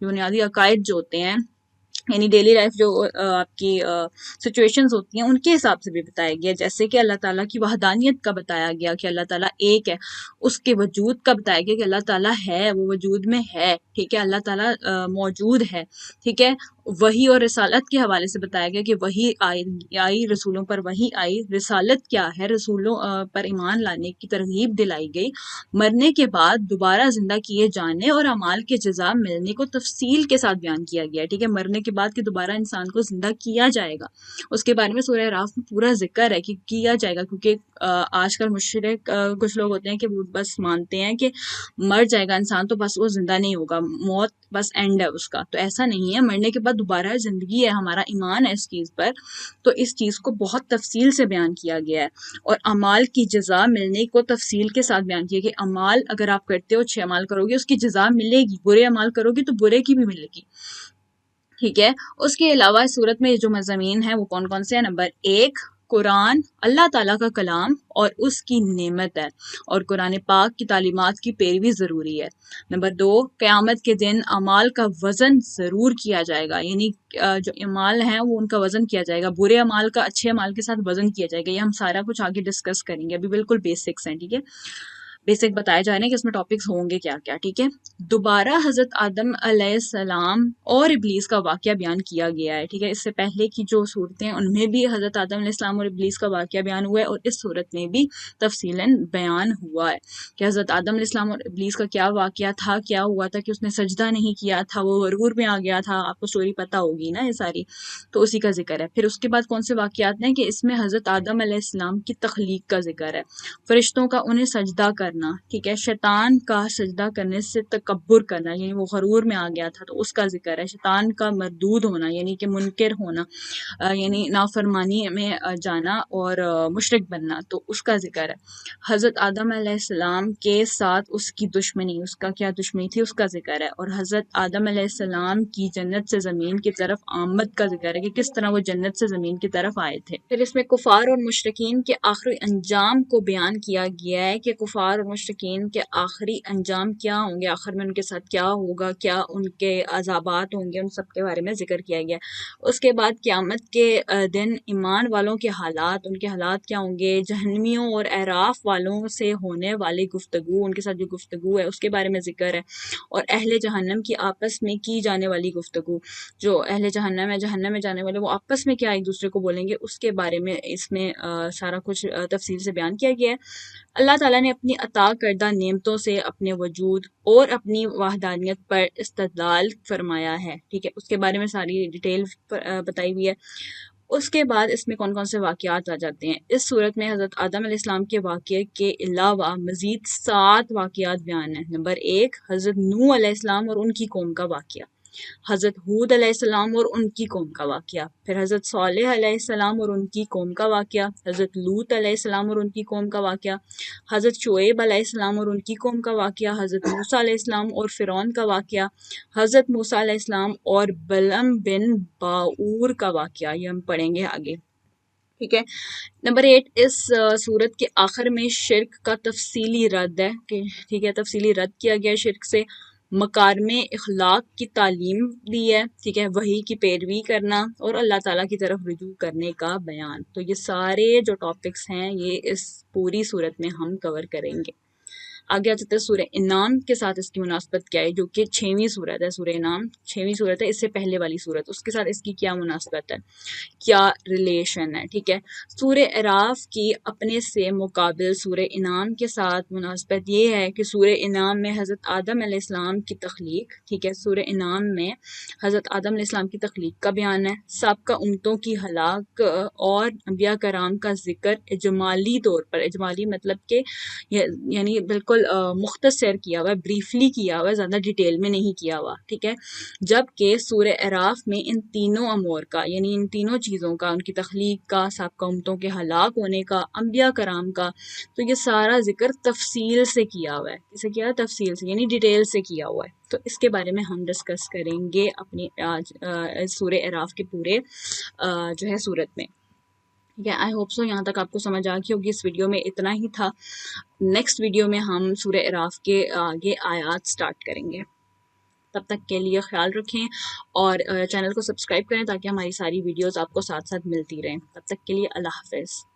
جو بنیادی عقائد جو ہوتے ہیں، یعنی ڈیلی لائف جو آپ کی سچویشنز ہوتی ہیں ان کے حساب سے بھی بتایا گیا، جیسے کہ اللہ تعالیٰ کی وحدانیت کا بتایا گیا کہ اللہ تعالیٰ ایک ہے، اس کے وجود کا بتایا گیا کہ اللہ تعالیٰ ہے، وہ وجود میں ہے، ٹھیک ہے، اللہ تعالیٰ موجود ہے، ٹھیک ہے، وحی اور رسالت کے حوالے سے بتایا گیا کہ وحی آئی، رسولوں پر وحی آئی، رسالت کیا ہے، رسولوں پر ایمان لانے کی ترغیب دلائی گئی، مرنے کے بعد دوبارہ زندہ کیے جانے اور اعمال کے جزا ملنے کو تفصیل کے ساتھ بیان کیا گیا ہے، ٹھیک ہے، مرنے کے بعد کہ دوبارہ انسان کو زندہ کیا جائے گا، اس کے بارے میں سورہ اعراف میں پورا ذکر ہے کہ کیا جائے گا، کیونکہ آج کل مشرک کچھ لوگ ہوتے ہیں کہ وہ بس مانتے ہیں کہ مر جائے گا انسان تو بس وہ زندہ نہیں ہوگا، موت بس اینڈ ہے اس کا، تو ایسا نہیں ہے، مرنے کے بعد دوبارہ زندگی ہے، ہمارا ایمان ہے اس چیز پر، تو اس چیز کو بہت تفصیل سے بیان کیا گیا ہے، اور اعمال کی جزا ملنے کو تفصیل کے ساتھ بیان کیا کہ اعمال اگر آپ کرتے ہو، اچھے اعمال کرو گے اس کی جزا ملے گی، برے اعمال کرو گے تو برے کی بھی ملے گی، ٹھیک ہے۔ اس کے علاوہ اس صورت میں جو مضامین ہیں وہ کون کون سے ہیں؟ نمبر 1، قرآن اللہ تعالیٰ کا کلام اور اس کی نعمت ہے، اور قرآن پاک کی تعلیمات کی پیروی ضروری ہے۔ نمبر 2، قیامت کے دن اعمال کا وزن ضرور کیا جائے گا، یعنی جو اعمال ہیں وہ ان کا وزن کیا جائے گا، برے اعمال کا اچھے اعمال کے ساتھ وزن کیا جائے گا، یہ ہم سارا کچھ آگے ڈسکس کریں گے، ابھی بالکل بیسکس ہیں، ٹھیک ہے، بیسک بتائے جا رہے ہیں کہ اس میں ٹاپکس ہوں گے کیا کیا، ٹھیک ہے۔ دوبارہ حضرت آدم علیہ السلام اور ابلیس کا واقعہ بیان کیا گیا ہے، ٹھیک ہے، اس سے پہلے کی جو صورتیں ان میں بھی حضرت آدم علیہ السلام اور ابلیس کا واقعہ بیان ہوا ہے، اور اس صورت میں بھی تفصیلاً بیان ہوا ہے کہ حضرت آدم علیہ السلام اور ابلیس کا کیا واقعہ تھا، کیا ہوا تھا کہ اس نے سجدہ نہیں کیا تھا، وہ غرور میں آ گیا تھا، آپ کو سٹوری پتہ ہوگی نا یہ ساری، تو اسی کا ذکر ہے۔ پھر اس کے بعد کون سے واقعات ہیں کہ اس میں حضرت آدم علیہ السلام کی تخلیق کا ذکر ہے، فرشتوں کا انہیں سجدہ کرنا، ٹھیک ہے، شیطان کا سجدہ کرنے سے تکبر کرنا، یعنی وہ غرور میں آ گیا تھا تو اس کا ذکر ہے، شیطان کا مردود ہونا یعنی کہ منکر ہونا، یعنی نافرمانی میں جانا اور مشرک بننا، تو اس کا ذکر ہے۔ حضرت آدم علیہ السلام کے ساتھ اس کی دشمنی، اس کا کیا دشمنی تھی اس کا ذکر ہے، اور حضرت آدم علیہ السلام کی جنت سے زمین کی طرف آمد کا ذکر ہے کہ کس طرح وہ جنت سے زمین کی طرف آئے تھے۔ پھر اس میں کفار اور مشرکین کے آخری انجام کو بیان کیا گیا ہے کہ کفار اور مشرکین کے آخری انجام کیا ہوں گے، آخر میں ان کے ساتھ کیا ہوگا، کیا ان کے عذابات ہوں گے، ان سب کے بارے میں ذکر کیا گیا۔ اس کے بعد قیامت کے دن ایمان والوں کے حالات، ان کے حالات کیا ہوں گے، جہنمیوں اور اعراف والوں سے ہونے والی گفتگو، ان کے ساتھ جو گفتگو ہے اس کے بارے میں ذکر ہے، اور اہل جہنم کی آپس میں کی جانے والی گفتگو، جو اہل جہنم ہے، جہنم میں جانے والے، وہ آپس میں کیا ایک دوسرے کو بولیں گے، اس کے بارے میں اس میں سارا کچھ تفصیل سے بیان کیا گیا ہے۔ اللہ تعالیٰ نے اپنی عطا کردہ نعمتوں سے اپنے وجود اور اپنی وحدانیت پر استدلال فرمایا ہے، ٹھیک ہے، اس کے بارے میں ساری ڈیٹیل بتائی ہوئی ہے۔ اس کے بعد اس میں کون کون سے واقعات آ جاتے ہیں۔ اس صورت میں حضرت آدم علیہ السلام کے واقعے کے علاوہ مزید 7 واقعات بیان ہیں۔ نمبر 1، حضرت نوح علیہ السلام اور ان کی قوم کا واقعہ، حضرت ہود علیہ السلام اور ان کی قوم کا واقعہ، پھر حضرت صالح علیہ السلام اور ان کی قوم کا واقعہ، حضرت لوط علیہ السلام اور ان کی قوم کا واقعہ، حضرت شعیب علیہ السلام اور ان کی قوم کا واقعہ، حضرت موسیٰ علیہ السلام اور فرعون کا واقعہ، حضرت موسیٰ علیہ السلام اور بلعم بن باعور کا واقعہ، یہ ہم پڑھیں گے آگے، ٹھیک ہے۔ نمبر 8، اس صورت کے آخر میں شرک کا تفصیلی رد ہے کہ ٹھیک ہے، تفصیلی رد کیا گیا شرک سے، مکارم اخلاق کی تعلیم دی ہے، ٹھیک ہے، وحی کی پیروی کرنا اور اللہ تعالیٰ کی طرف رجوع کرنے کا بیان، تو یہ سارے جو ٹاپکس ہیں یہ اس پوری صورت میں ہم کور کریں گے۔ آگے آ جاتے ہیں سورہ انعام کے ساتھ اس کی مناسبت کیا ہے، جو کہ 6ویں صورت ہے، سورہ انعام 6ویں صورت ہے، اس سے پہلے والی صورت، اس کے ساتھ اس کی کیا مناسبت ہے، کیا ریلیشن ہے، ٹھیک ہے۔ سورہ اعراف کی اپنے سے مقابل سورہ انعام کے ساتھ مناسبت یہ ہے کہ سورہ انعام میں حضرت آدم علیہ السلام کی تخلیق، ٹھیک ہے، سورہ انعام میں حضرت آدم علیہ السلام کی تخلیق کا بیان ہے، سابقہ امتوں کی ہلاک اور انبیاء کرام کا ذکر اجمالی طور پر، اجمالی مطلب کہ یعنی بالکل مختصر کیا ہوا ہے، بریفلی کیا ہوا ہے، زیادہ ڈیٹیل میں نہیں کیا ہوا، ٹھیک ہے۔ جبکہ سورہ اعراف میں ان تینوں امور کا، یعنی ان تینوں چیزوں کا، ان کی تخلیق کا، سابقہ امتوں کے ہلاک ہونے کا، انبیاء کرام کا، تو یہ سارا ذکر تفصیل سے کیا ہوا ہے، اسے کیا تفصیل سے یعنی ڈیٹیل سے کیا ہوا ہے، تو اس کے بارے میں ہم ڈسکس کریں گے اپنی آج سورہ اعراف کے پورے جو ہے صورت میں، ٹھیک ہے۔ آئی ہوپ سو یہاں تک آپ کو سمجھ آ گئی ہوگی، اس ویڈیو میں اتنا ہی تھا، نیکسٹ ویڈیو میں ہم سورہ اعراف کے آگے آیات سٹارٹ کریں گے۔ تب تک کے لیے خیال رکھیں اور چینل کو سبسکرائب کریں تاکہ ہماری ساری ویڈیوز آپ کو ساتھ ساتھ ملتی رہیں. تب تک کے لیے اللہ حافظ.